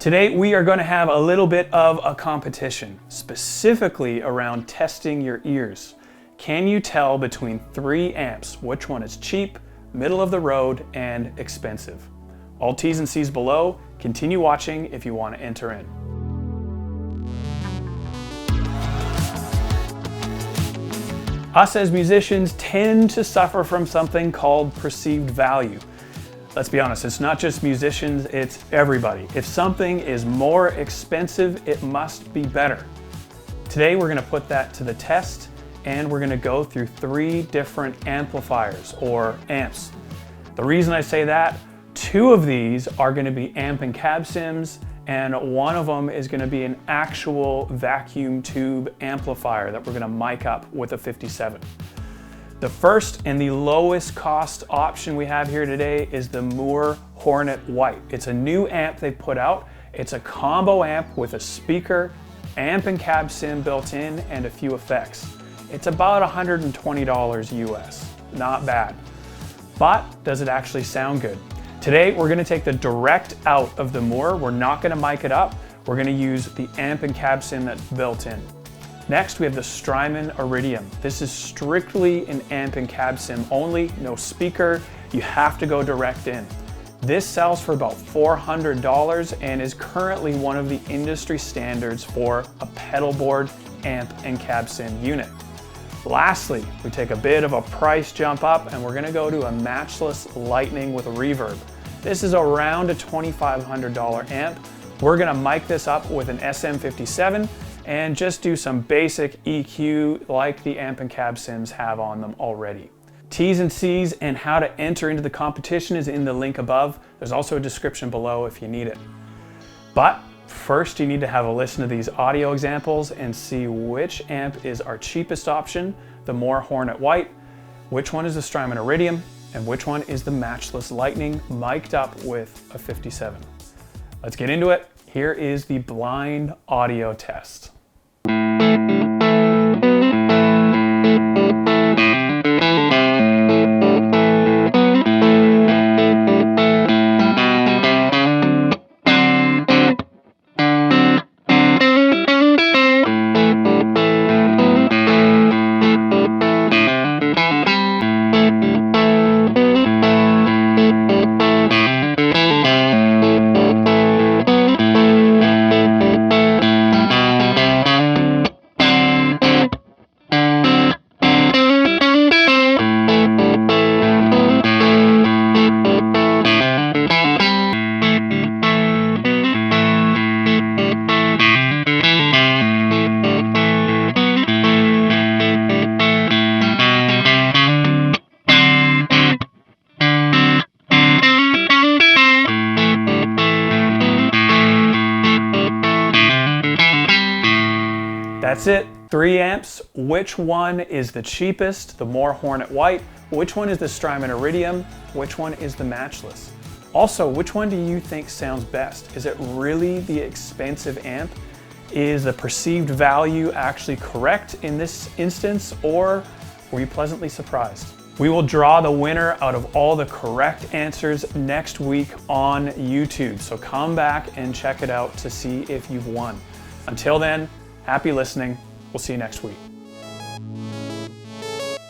Today we are going to have a little bit of a competition, specifically around testing your ears. Can you tell between 3 amps which one is cheap, middle of the road, and expensive? All T's and C's below. Continue watching if you want to enter in. Us as musicians tend to suffer from something called perceived value. Let's be honest, it's not just musicians, it's everybody. If something is more expensive, it must be better. Today we're going to put that to the test, and we're going to go through 3 different amplifiers, or amps. The reason I say that, 2 of these are going to be amp and cab sims, and one of them is going to be an actual vacuum tube amplifier that we're going to mic up with a 57. The first and the lowest cost option we have here today is the Moore Hornet White. It's a new amp they put out. It's a combo amp with a speaker, amp and cab sim built in, and a few effects. It's about $120 US. Not bad. But does it actually sound good? Today we're going to take the direct out of the Moore. We're not going to mic it up. We're going to use the amp and cab sim that's built in. Next, we have the Strymon Iridium. This is strictly an amp and cab sim only, no speaker. You have to go direct in. This sells for about $400 and is currently one of the industry standards for a pedalboard amp and cab sim unit. Lastly, we take a bit of a price jump up and we're going to go to a matchless Lightning with reverb. This is around a $2,500 amp. We're going to mic this up with an SM57 and just do some basic EQ like the amp and cab sims have on them already. T's and C's and how to enter into the competition is in the link above. There's also a description below if you need it. But first you need to have a listen to these audio examples and see which amp is our cheapest option, the Moore Hornet White, which one is the Strymon Iridium, and which one is the matchless Lightning mic'd up with a 57. Let's get into it. Here is the blind audio test. That's it, 3 amps. Which one is the cheapest, the Moore Hornet White? Which one is the Strymon Iridium? Which one is the matchless? Also, which one do you think sounds best? Is it really the expensive amp? Is the perceived value actually correct in this instance, or were you pleasantly surprised? We will draw the winner out of all the correct answers next week on YouTube, so come back and check it out to see if you've won. Until then, happy listening. We'll see you next week.